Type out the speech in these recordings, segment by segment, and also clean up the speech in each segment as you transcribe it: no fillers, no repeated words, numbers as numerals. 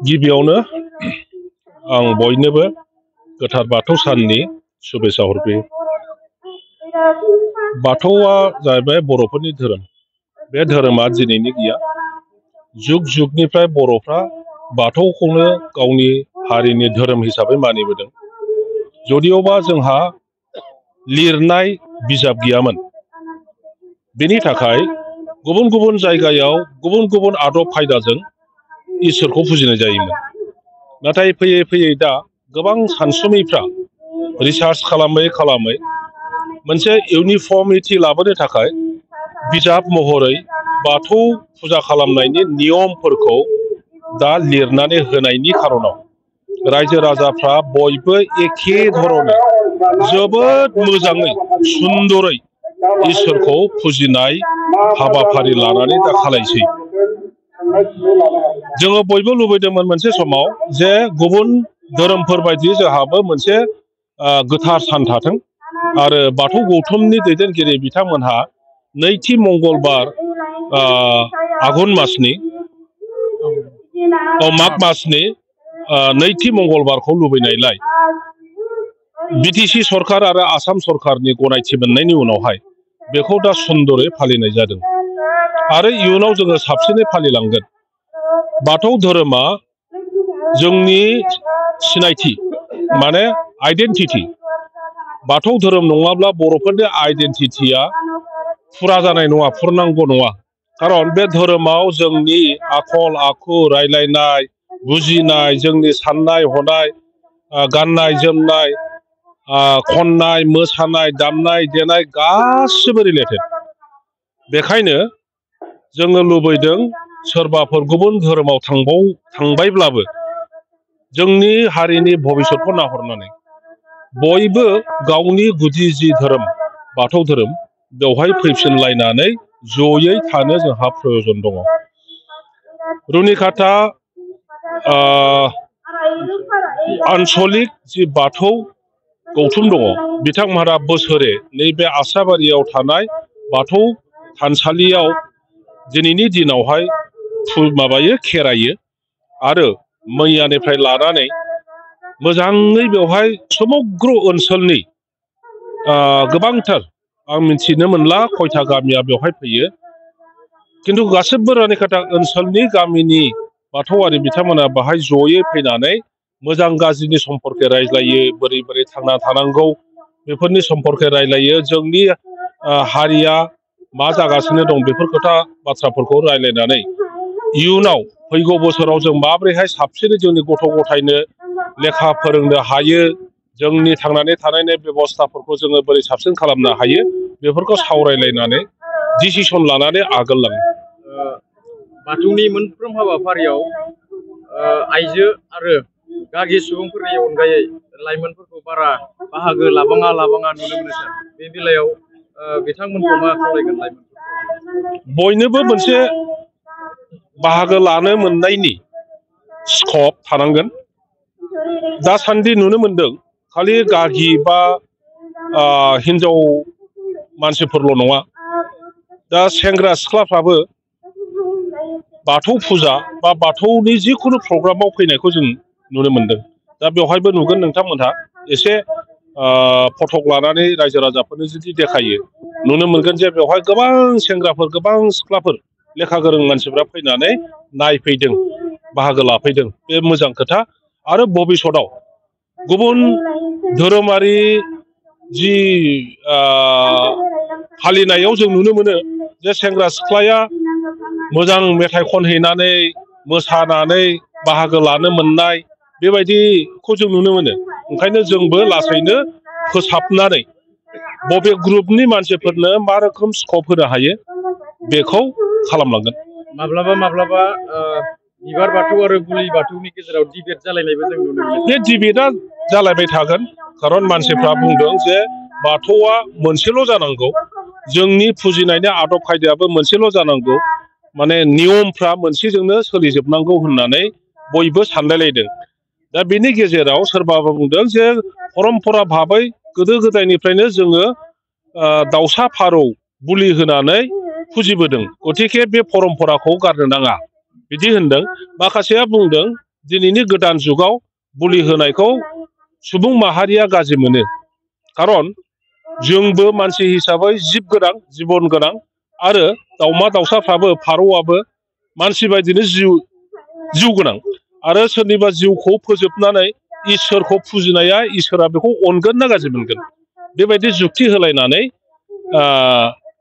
गिबियावनो आं बयनोबो गोथार बाथौ साननि शुभेच्छा हरग्रोयो। बाथौआ जाहैबाय बर'फोरनि धोरोम। बे धोरोमा दिनैनि गैया। जुग जुगनिफ्राय बर'फ्रा बाथौखौनो गावनि हारिनि धोरोम हिसाबै मानिबोदों। जदिअबा जोंहा लिरनाय बिजाब गैयामोन, बेनि थाखाय गुबुन गुबुन जायगायाव गुबुन गुबुन आदब खायदाजों इसोरखौ फुजिनाय जायोमोन। नाथाय फैयै फैयै दा गोबां सानसुमैफ्रा रिसार्च खालामै मोनसे इउनिफर्मिटि लाबोनो थाखाय बिजाब महरै बाथौ फुजा खालामनायनि नियमफोरखौ दा लिरनानै होनायनि खारनाव रायजो राजाफ्रा बयबो एखे धरनै जोबोद मोजाङै सुंदरै इसोरखौ फुजिनाय हाबाफारि लानानै दा खालायसै। जोङो बयबो लुबैदोंमोन मोनसे समाव जे गुबुन धोरोमफोर बायदि जोंहाबो मोनसे गोथार सान थाथों आरो बाथौ गौथुमनि दैदेनगिरि बिथांमोनहा नैथि मंगलबार आघन मासनि माग मासनि नैथि मंगलबारखौ लुबैनायलाय बिटिसि सरकार आरो आसाम सरकारनि गनायथि मोननायनि उनावहाय बेखौ दा सुंदरै फालिनाय जादों आरो इयुनाव जोङो साबसिनै फालिलांगोन। बाथौ धोरोमा जोंनि सिनायथि माने आइडेन्टिटि। बाथौ धोरोम नङाब्ला बर'फोरनि आइडेन्टिटिया फुरा जानाय नङा, फुरनांगौ नङा। खारन बे धोरोमाव जोंनि आखल आखु, रायलायनाय, बुजिनाय, जोंनि साननाय हनाय, गाननाय जोमनाय, खननाय, मोसानाय, दामनाय देनाय गासिबो रिलेटेड। बेखायनो जोङो लुबैदों सोरबाफोर गुबुन धोरोमाव थांबायब्लाबो जोंनि हारिनि भबिसतखौ नाहरनानै बयबो गावनि गुदि जि धोरोम बाथौ धोरोम बेवहाय फैफिनलायनानै जयै थानो जोंहा प्रयजन दङ। रुनिकाटा आन्सलिक जि बाथौ गौथुम दङ, बिथांमोनहा बोसोरे नैबे आसाबारियाव थानाय बाथौ थानसालियाव दिनैनि दिनावहाय खेरायो आरो मैयानिफ्राय लानानै मोजाङै बेवहाय समग्र ओनसोलनि गोबांथार, आं मिथिनो मोनला खयथा गामिया बेवहाय फैयो, किन्तु गासिबो रुनिकाटा ओनसोलनि गामिनि बाथौआरि बिथांमोना बाहाय जयै फैनानै मोजां गाज्रिनि सम्पर्के रायज्लायो, बोरै बोरै थांना थानांगौ बेफोरनि सम्पर्के रायज्लायो, जोंनि हारिया मा जागासिनो दं बेफोर खोथा बाथ्राफोरखौ रायज्लायनानै इयुनाव फैगौ बोसोराव जों माबोरैहाय साबसिनै जोंनि गथ' गथायनो लेखा फोरोंनो हायो, जोंनि थांनानै थानायनि बेबस्थाफोरखौ जोङो बोरै साबसिन खालामनो हायो, बेफोरखौ सावरायलायनानै डिसिसन लानानै आगोललाङो। बाथौनि मोनफ्रोम हाबाफारियाव आइजो आरो गागि सुबुंफोरनि अनगायै लाइमोनफोरखौ बारा बाहागो लाबाङा नुनो मोनो सार। बे बेलायाव बिथांमोनखौ मा खावलायगोन लाइमोनफोरखौ? बयनोबो मोनसे बाहागो लानो मोननायनि स्कप थानांगोन। दासान्दि नुनो मोनदों खालि गागि बा हिन्जाव मानसिफोरल' नङा, दा सेंग्रा सिख्लाफ्राबो बाथौ फुजा बा बाथौनि जिखुनु प्रग्रामाव फैनायखौ जों नुनो मोनदों। दा बेवहायबो नुगोन नोंथांमोनहा एसे फटक लानानै रायजो राजाफोरनो जुदि देखायो, नुनो मोनगोन जे बेवहाय गोबां सेंग्राफोर, गोबां सिख्लाफोर, लेखा गोरों मानसिफ्रा फैनानै नायफैदों, बाहागो लाफैदों। बे मोजां खोथा। आरो भबिसतआव गुबुन धोरोमारि जि फालिनायाव जों नुनो मोनो जे सेंग्रा सिख्लाया मोजां मेथाइ खनहैनानै मोसानानै बाहागो लानो मोननाय बेबायदिखौ जों नुनो मोनो। ओंखायनो जोंबो लासैनो फोसाबनानै बबे ग्रुपनि मानसिफोरनो मा रोखोम स्कप होनो हायो बेखौ खालामलांगोन। माब्लाबा बिबार बाथौ आरो बुलि बाथौनि गेजेराव डिबेट जालायनायबो जों नुनो मोनो। बे डिबेटआ जालायबाय थागोन, खारन मानसिफ्रा बुंदों जे बाथौआ मोनसेल' जानांगौ, जोंनि फुजिनायनि आदब खायदायाबो मोनसेल' जानांगौ, माने नियमफ्रा मोनसेजोंनो सोलिजोबनांगौ होननानै बयबो सानलायलायदों। दा बेनि गेजेराव सोरबाबा बुंदों जे परम्परा भाबै गोदो गोदायनिफ्रायनो जोङो दाउसा फारौ बुलि होनानै फुजिबोदों, गतिके बे परम्पराखौ गारनो नाङा बिदि होनदों। माखासेया बुंदों दिनैनि गोदान जुगाव बोलि होनायखौ सुबुं माहारिया गाज्रि मोनो। खारन जोंबो मानसि हिसाबै जिब गोनां, जिबन गोनां आरो दाउमा दाउसाफ्राबो फारौआबो मानसि बायदिनो जिउ गोनां आरो सोरनिबा जिउखौ फोजोबनानै इसोरखौ फुजिनाया इसोरा बेखौ अनगोन ना गाज्रि मोनगोन? बेबायदि जुक्ति होलायनानै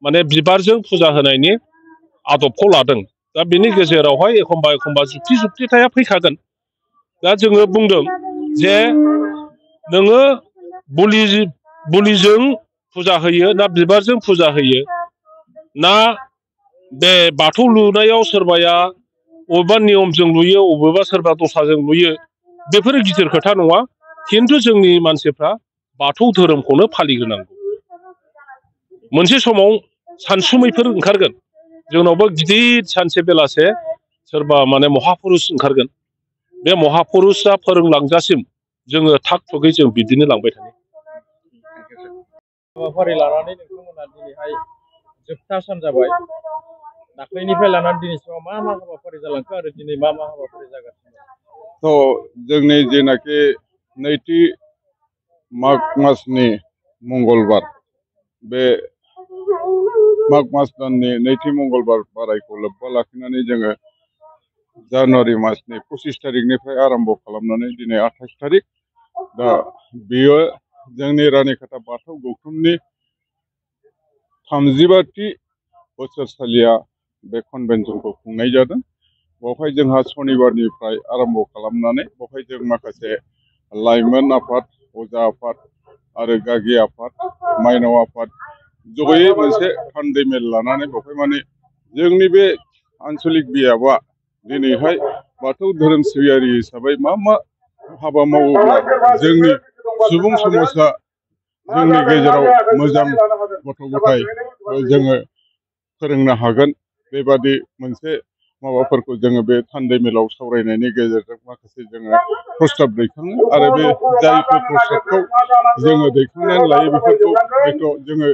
माने बिबारजों फुजा होनायनि आदबखौ लादों। दा बेनि गेजेरावहाय एखमबा एखमबा जुक्तिथाया फैखागोन। दा जोङो बुंदों जे नोङो बुलिजों फुजा होयो ना बिबारजों फुजा होयो ना बे बाथौ लुनायाव सोरबाया बबेबा नियमजों लुयो, बबेबा सोरबा दस्राजों लुयो, बेफोरो गिदिर खोथा नङा। खिन्थु जोंनि मानसिफ्रा बाथौ धोरोमखौनो फालिग्रोनांगौ। मोनसे समाव सानसुमैफोर ओंखारगोन, जोंनावबो गिदिर सानसे बेलासे सोरबा माने महापुरुष ओंखारगोन। बे महापुरुषआ फोरोंलांजासिम जोङो थाग थुगै जों बिदिनो लांबाय थायो। हाबाफारि लानानै नोंथांमोना दिनैहाय जोबथा सान जाबाय। दाख्लैनिफ्राय लानानै दिनैसिमाव मा हाबाफारि जालांखो आरो दिनै मा हाबाफारि जागासिनो? जोंनि जेनाखि नैथि माग मासनि मंगलबार, बे माग मास दाननि नैथि मंगलबार बारायखौ लोब्बा लाखिनानै जोङो जानुवारि मासनि 25 तारिखनिफ्राय आरम्भ खालामनानै दिनै 28 तारिख। दा बेयो जोंनि रानिखाथा बाथौ गौथुमनि 35थि बोसोरसालिया बे कनभेनसनखौ खुंनाय जादों। बेवहाय जोंहा सनिबारनिफ्राय आरम्भ खालामनानै बेवहाय जों माखासे लाइमोन आफाद, अजा आफाद आरो गागि आफाद, माइनाव आफाद जयै मोनसे थान्दै मेल लानानै बेवहाय माने जोंनि बे आन्सलिक बियाबा दिनैहाय बाथौ धोरोम सिबियारि हिसाबै मा हाबा मावोब्ला जोंनि सुबुं समाजा जोंनि गेजेराव मोजां गथ' गथाय जोङो फोरोंनो हागोन, बेबादि मोनसे माबाफोरखौ जोङो बे थान्दै मेलाव सावरायनायनि गेजेरजों माखासे जोङो प्रस्ताब दैखाङो आरो बे जायफोर प्रस्ताबखौ जोङो दैखांनानै लायो बेफोरखौ हयथ' जोङो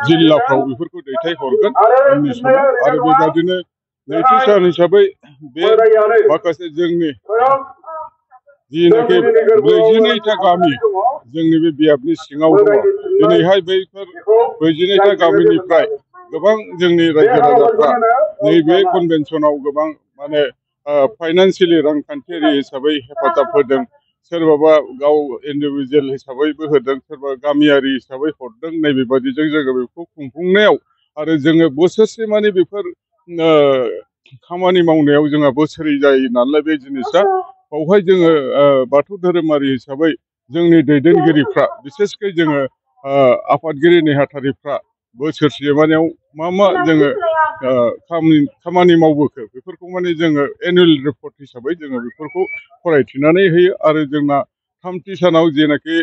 जिल्लाफ्राव बेफोरखौ दैथायहरगोन उननि समाव। आरो बेबादिनो नैथि सान हिसाबै बे माखासे जोंनि जिनाखि 42था गामि जोंनि बे बियाबनि सिङाव दङ, दिनैहाय बैफोर 42था गामिनिफ्राय गोबां जोंनि रायजो राजाफ्रा नैबे कनभेनसनाव गोबां माने फाइनान्सियेलि रांखान्थियारि हिसाबै हेफाजाब होदों। सोरबाबा गाव इन्डिभिजुवेल हिसाबैबो होदों, सोरबा गामियारि हिसाबै हरदों। नैबेबादिजों जोङो बेखौ खुंफुंनायाव आरो जोङो बोसोरसे माने बेफोर खामानि मावनायाव जोंहा बोसोरै जायो नालाय बे जिनिसा, बावहाय जोङो बाथौ धोरोमारि हिसाबै जोंनि दैदेनगिरिफ्रा बिसेसकै जोङो आफादगिरि नेहाथारिफ्रा बोसोरसे मानेयाव मा जोङो खामानि मावबोखो बेफोरखौ माने जोङो एनुवेल रिपर्ट हिसाबै जोङो बेफोरखौ फरायथिनानै होयो। आरो जोंना थामथि सानाव जेनाखि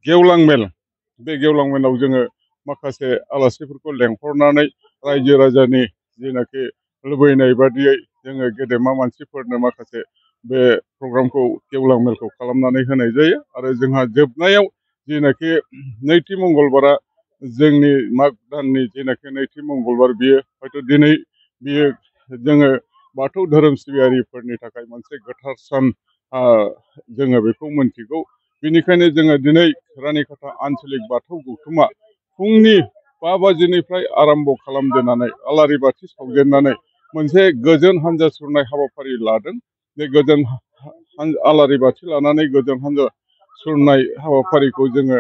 गेवलां मेल, बे गेवलां मेलाव जोङो माखासे आलासिफोरखौ लेंहरनानै रायजो राजानि जेनाखि लुबैनाय बादियै जोङो गेदेमा मानसिफोरनो माखासे बे प्रग्रामखौ गेवलां मेलखौ खालामनानै होनाय जायो। आरो जोंहा जोबनायाव जेनाखि नैथि मंगलबारा जोंनि माग दाननि जेनाखि नैथि मंगलबार, बियो हयथ' दिनै बियो जोङो बाथौ धोरोम सिबियारिफोरनि थाखाय मोनसे गोथार सान जोङो बेखौ मोनथिगौ। बेनिखायनो जोङो दिनै रानिखाथा आन्सलिक बाथौ गौथुमा फुंनि 5 बाजिनिफ्राय आरम्भ खालामजेननानै आलारि बाथि सावजेननानै मोनसे गोजोन हान्जा सुरनाय हाबाफारि लादों। बे गोजोन आलारि बाथि लानानै गोजोन हान्जा सुरनाय हाबाफारिखौ जोङो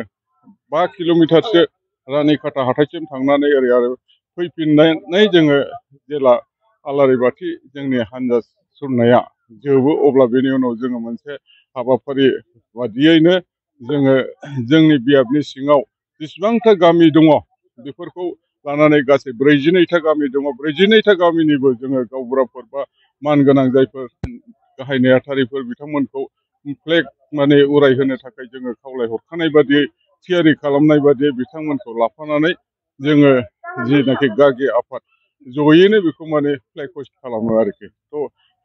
5 किल'मिटारसो रानिखाथा हाथाइसिम थांनानै ओरै आरो फैफिननानै जोङो जेला आलारि बाथि जोंनि हान्जा सुरनाया जोबो, अब्ला बेनि उनाव जोङो मोनसे हाबाफारि बादियैनो जोङो जोंनि बियाबनि सिङाव जेसेबांथा गामि दङ बेफोरखौ लानानै गासै 42था गामि दङ। 42था गामिनिबो जोङो गावबुराफोर बा मानगोनां जायफोर गाहाय नेहाथारिफोर बिथांमोनखौ फ्लेग माने उरायहोनो थाखाय जोङो खावलायहरखानाय बादियै थियारि खालामनाय बादियै बिथांमोनखौ लाफानानै जोङो जिनाखि गागि आफाद जयैनो बेखौ माने फ्लेग हइस्ट खालामो आरोखि।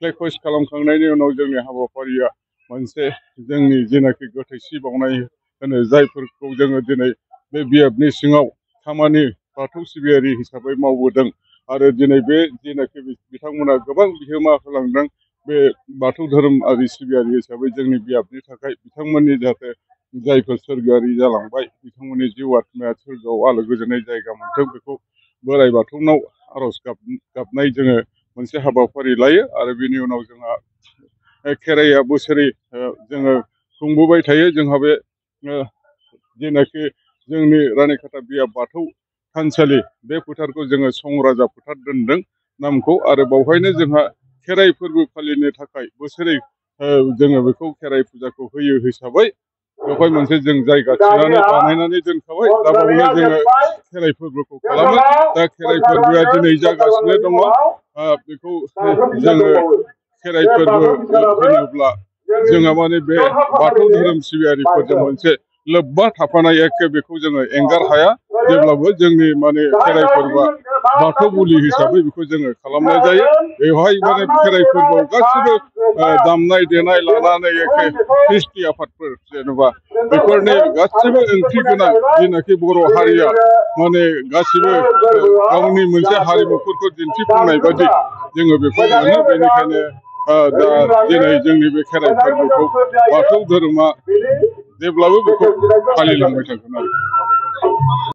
फ्लेग हइस्ट खालामखांनायनि उनाव जोंनि हाबाफारिया मोनसे जोंनि जेनाखि गोथैसि बावनाय होनो, जायफोरखौ जोङो दिनै बे बियाबनि सिङाव खामानि बाथौ सिबियारि हिसाबै मावबोदों आरो दिनै बे जेनाखि बिथांमोना गोबां बिहोमा होलांदों बे बाथौ धोरोमारि सिबियारि हिसाबै जोंनि बियाबनि थाखाय बिथांमोननि जाहाथे जायफोर सोरगोआरि जालांबाय बिथांमोननि जिउ आत्माया सोरगोआव आलो गोजोनै जायगा मोनथों बेखौ बोराइ बाथौनाव आर'ज गाबनाय जोङो मोनसे हाबाफारि लायो आरो बिनि उनाव जोंहा खेराइया बोसोरै जोङो खुंबोबाय थायो जोंहा बे जेनाखि जोंनि रानिखाथा बियाब बाथौ थानसालि बे फोथारखौ जोङो संराजा फोथार दोनदों नामखौ आरो बावहायनो जोंहा खेराइ फोरबो फालिनो थाखाय बोसोरै जोङो बेखौ खेराइ फुजाखौ होयो हिसाबै बेवहाय मोनसे जों जायगा थिनानै बानायनानै दोनखाबाय दा बावनो जोङो खेराइ फोरबोखौ खालामो दा खेराइ फोरबोआ दिनै जागासिनो दङ बेखौ जोङो खेराइ फोरबो होनोब्ला जोंहा माने बे बाथौ धोरोम सिबियारिफोरजों मोनसे लोब्बा थाफानाय एखे बेखौ जोङो एंगार हाया जेब्लाबो जोंनि माने खेराइ फोरबोआ बाथौ बुलि हिसाबै बेखौ जोङो खालामनाय जायो बेवहाय माने खेराइ फोरबोआव गासिबो दामनाय देनाय लानानै एखे ख्रिस्टि आफादफोर जेनेबा बेफोरनि गासिबो ओंथि गोनां जेनाखि बर' हारिया माने गासिबो गावनि मोनसे हारिमुफोरखौ दिन्थिफुंनाय बायदि जोङो बेखौ मोनो बेनिखायनो दा दिनै जोंनि बे खेराइ फोरबोखौ बाथौ धोरोमा जेब्लाबो बेखौ फालिलांबाय थागोन आरो